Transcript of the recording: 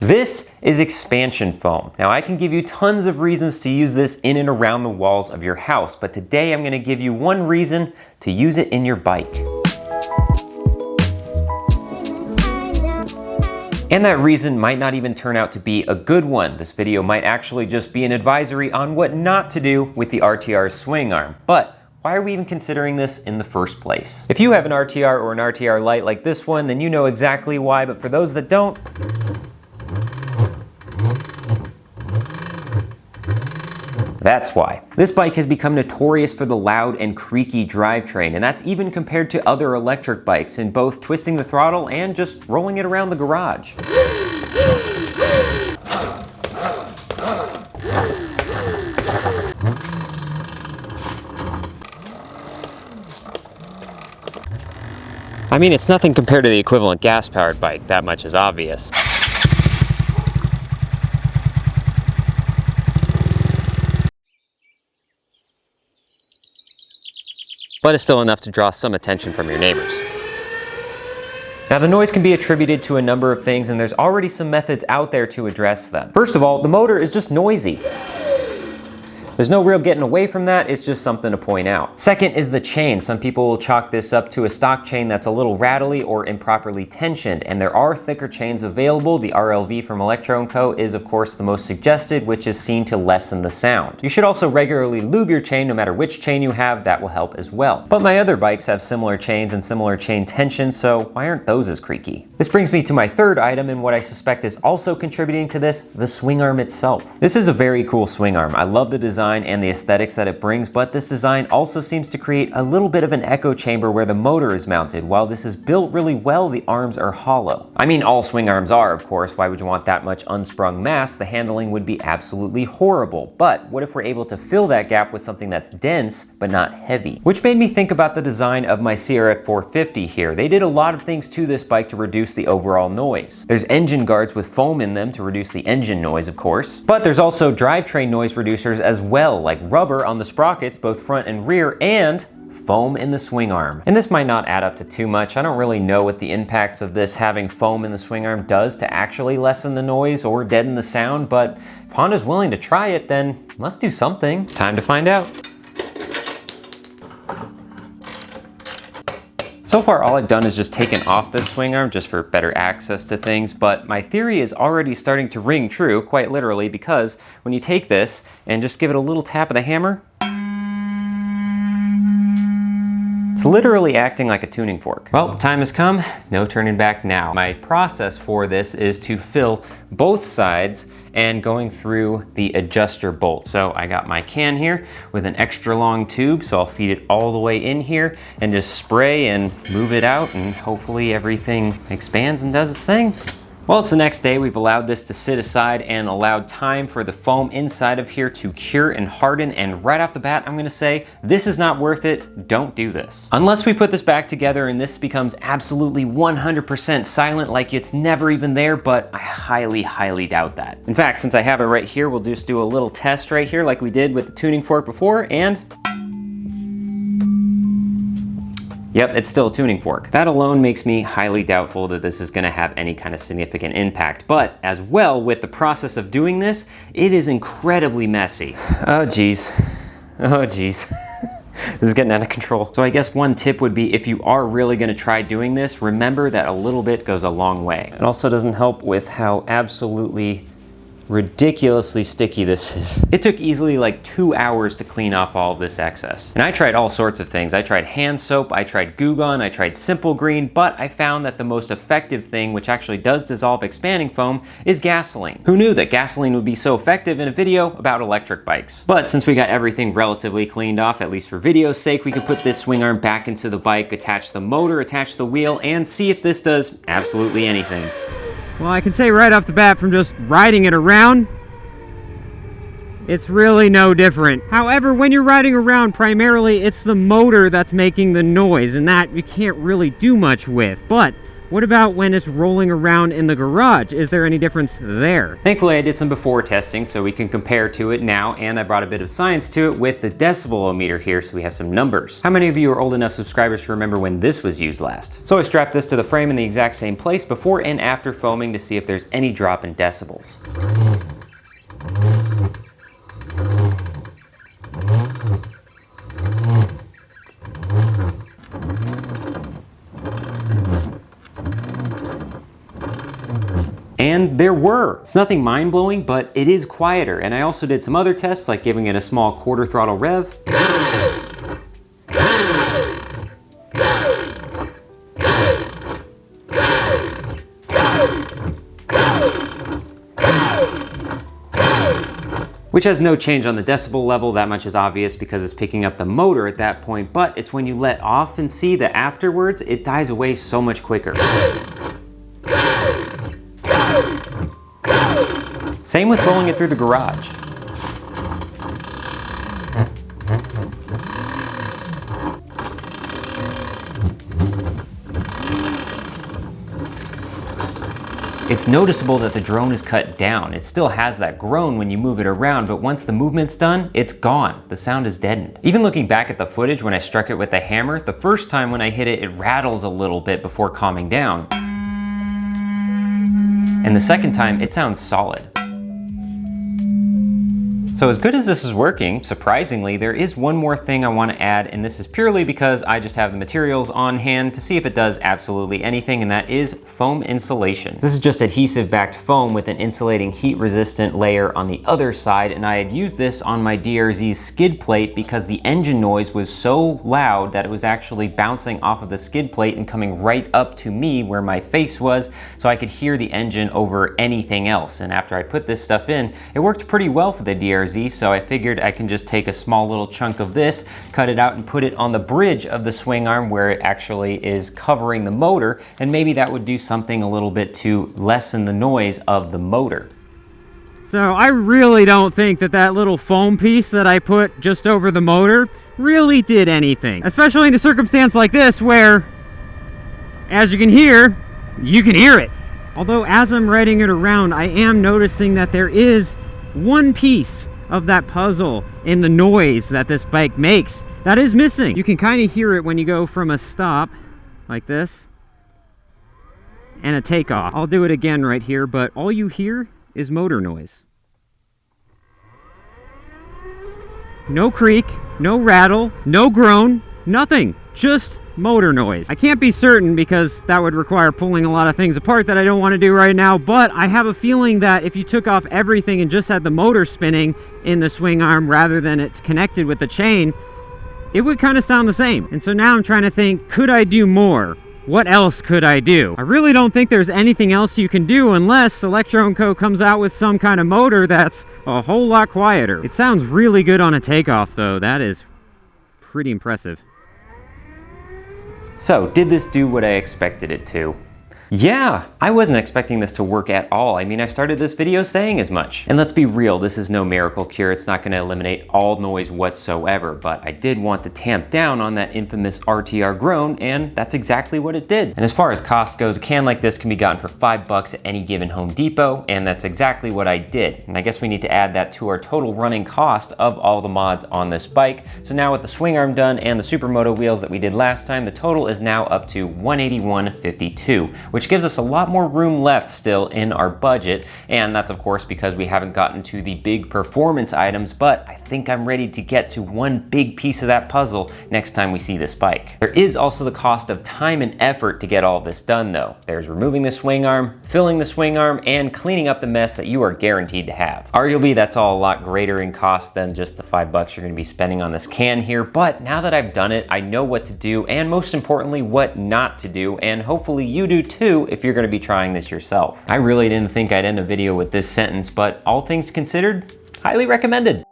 This is expansion foam. Now I can give you tons of reasons to use this in and around the walls of your house, but today I'm going to give you one reason to use it in your bike. And that reason might not even turn out to be a good one. This video might actually just be an advisory on what not to do with the RTR swing arm. But why are we even considering this in the first place? If you have an RTR or an RTR Lite like this one, then you know exactly why, but for those that don't, that's why. This bike has become notorious for the loud and creaky drivetrain, and that's even compared to other electric bikes in both twisting the throttle and just rolling it around the garage. I mean, it's nothing compared to the equivalent gas-powered bike, that much is obvious. But it's still enough to draw some attention from your neighbors. Now the noise can be attributed to a number of things, and there's already some methods out there to address them. First of all, the motor is just noisy. There's no real getting away from that, it's just something to point out. Second is the chain. Some people will chalk this up to a stock chain that's a little rattly or improperly tensioned, and there are thicker chains available. The RLV from Electro Co is of course the most suggested, which is seen to lessen the sound. You should also regularly lube your chain no matter which chain you have, that will help as well. But my other bikes have similar chains and similar chain tension, so why aren't those as creaky? This brings me to my third item, and what I suspect is also contributing to this, the swing arm itself. This is a very cool swing arm. I love the design and the aesthetics that it brings, but this design also seems to create a little bit of an echo chamber where the motor is mounted. While this is built really well, the arms are hollow. I mean, all swing arms are, of course. Why would you want that much unsprung mass? The handling would be absolutely horrible. But what if we're able to fill that gap with something that's dense but not heavy? Which made me think about the design of my CRF 450 here. They did a lot of things to this bike to reduce the overall noise. There's engine guards with foam in them to reduce the engine noise, of course. But there's also drivetrain noise reducers as well, like rubber on the sprockets, both front and rear, and foam in the swing arm. And this might not add up to too much. I don't really know what the impacts of this having foam in the swing arm does to actually lessen the noise or deaden the sound, but if Honda's willing to try it, then let's do something. Time to find out. So far, all I've done is just taken off this swing arm just for better access to things, but my theory is already starting to ring true, quite literally, because when you take this and just give it a little tap of the hammer, it's literally acting like a tuning fork. Well, the time has come, no turning back now. My process for this is to fill both sides and going through the adjuster bolt. So I got my can here with an extra long tube, so I'll feed it all the way in here and just spray and move it out, and hopefully everything expands and does its thing. Well, it's the next day. We've allowed this to sit aside and allowed time for the foam inside of here to cure and harden, and right off the bat, I'm gonna say, this is not worth it. Don't do this. Unless we put this back together and this becomes absolutely 100% silent, like it's never even there, but I highly, highly doubt that. In fact, since I have it right here, we'll just do a little test right here like we did with the tuning fork before, and yep, it's still a tuning fork. That alone makes me highly doubtful that this is gonna have any kind of significant impact. But as well, with the process of doing this, it is incredibly messy. Oh geez, oh geez. This is getting out of control. So I guess one tip would be, if you are really gonna try doing this, remember that a little bit goes a long way. It also doesn't help with how absolutely ridiculously sticky this is. It took easily like 2 hours to clean off all of this excess. And I tried all sorts of things. I tried hand soap, I tried Goo Gone, I tried Simple Green, but I found that the most effective thing, which actually does dissolve expanding foam, is gasoline. Who knew that gasoline would be so effective in a video about electric bikes? But since we got everything relatively cleaned off, at least for video's sake, we could put this swing arm back into the bike, attach the motor, attach the wheel, and see if this does absolutely anything. Well, I can say right off the bat, from just riding it around, it's really no different. However, when you're riding around, primarily it's the motor that's making the noise, and that you can't really do much with. But What about when it's rolling around in the garage? Is there any difference there? Thankfully, I did some before testing so we can compare to it now, and I brought a bit of science to it with the decibel-o-meter here so we have some numbers. How many of you are old enough subscribers to remember when this was used last? So I strapped this to the frame in the exact same place before and after foaming to see if there's any drop in decibels. And there were. It's nothing mind-blowing, but it is quieter. And I also did some other tests, like giving it a small quarter throttle rev. Which has no change on the decibel level. That much is obvious because it's picking up the motor at that point, but it's when you let off and see that afterwards, it dies away so much quicker. Same with rolling it through the garage. It's noticeable that the drone is cut down. It still has that groan when you move it around, but once the movement's done, it's gone. The sound is deadened. Even looking back at the footage when I struck it with the hammer, the first time when I hit it, it rattles a little bit before calming down. And the second time, it sounds solid. So as good as this is working, surprisingly, there is one more thing I want to add, and this is purely because I just have the materials on hand to see if it does absolutely anything, and that is foam insulation. This is just adhesive-backed foam with an insulating heat-resistant layer on the other side, and I had used this on my DRZ's skid plate because the engine noise was so loud that it was actually bouncing off of the skid plate and coming right up to me where my face was, so I could hear the engine over anything else. And after I put this stuff in, it worked pretty well for the DRZ. So I figured I can just take a small little chunk of this, cut it out and put it on the bridge of the swing arm where it actually is covering the motor, and maybe that would do something a little bit to lessen the noise of the motor. So I really don't think that that little foam piece that I put just over the motor really did anything, especially in a circumstance like this where, as you can hear it. Although as I'm riding it around, I am noticing that there is one piece of that puzzle in the noise that this bike makes that is missing. You can kind of hear it when you go from a stop like this and a takeoff. I'll do it again right here, but all you hear is motor noise. No creak, no rattle, no groan, nothing, just motor noise. I can't be certain because that would require pulling a lot of things apart that I don't want to do right now, but I have a feeling that if you took off everything and just had the motor spinning in the swing arm rather than it's connected with the chain, it would kind of sound the same. And so now I'm trying to think, could I do more? What else could I do? I really don't think there's anything else you can do unless Electro Co comes out with some kind of motor that's a whole lot quieter. It sounds really good on a takeoff though. That is pretty impressive. So, did this do what I expected it to? Yeah, I wasn't expecting this to work at all. I mean, I started this video saying as much. And let's be real, this is no miracle cure. It's not going to eliminate all noise whatsoever, but I did want to tamp down on that infamous RTR groan, and that's exactly what it did. And as far as cost goes, a can like this can be gotten for $5 at any given Home Depot, and that's exactly what I did. And I guess we need to add that to our total running cost of all the mods on this bike. So now with the swing arm done and the Supermoto wheels that we did last time, the total is now up to $181.52, which gives us a lot more room left still in our budget, and that's of course because we haven't gotten to the big performance items, but I think I'm ready to get to one big piece of that puzzle next time we see this bike. There is also the cost of time and effort to get all this done though. There's removing the swing arm, filling the swing arm, and cleaning up the mess that you are guaranteed to have. Arguably that's all a lot greater in cost than just the $5 you're going to be spending on this can here, but now that I've done it, I know what to do, and most importantly what not to do, and hopefully you do too if you're going to be trying this yourself. I really didn't think I'd end a video with this sentence, but all things considered, highly recommended.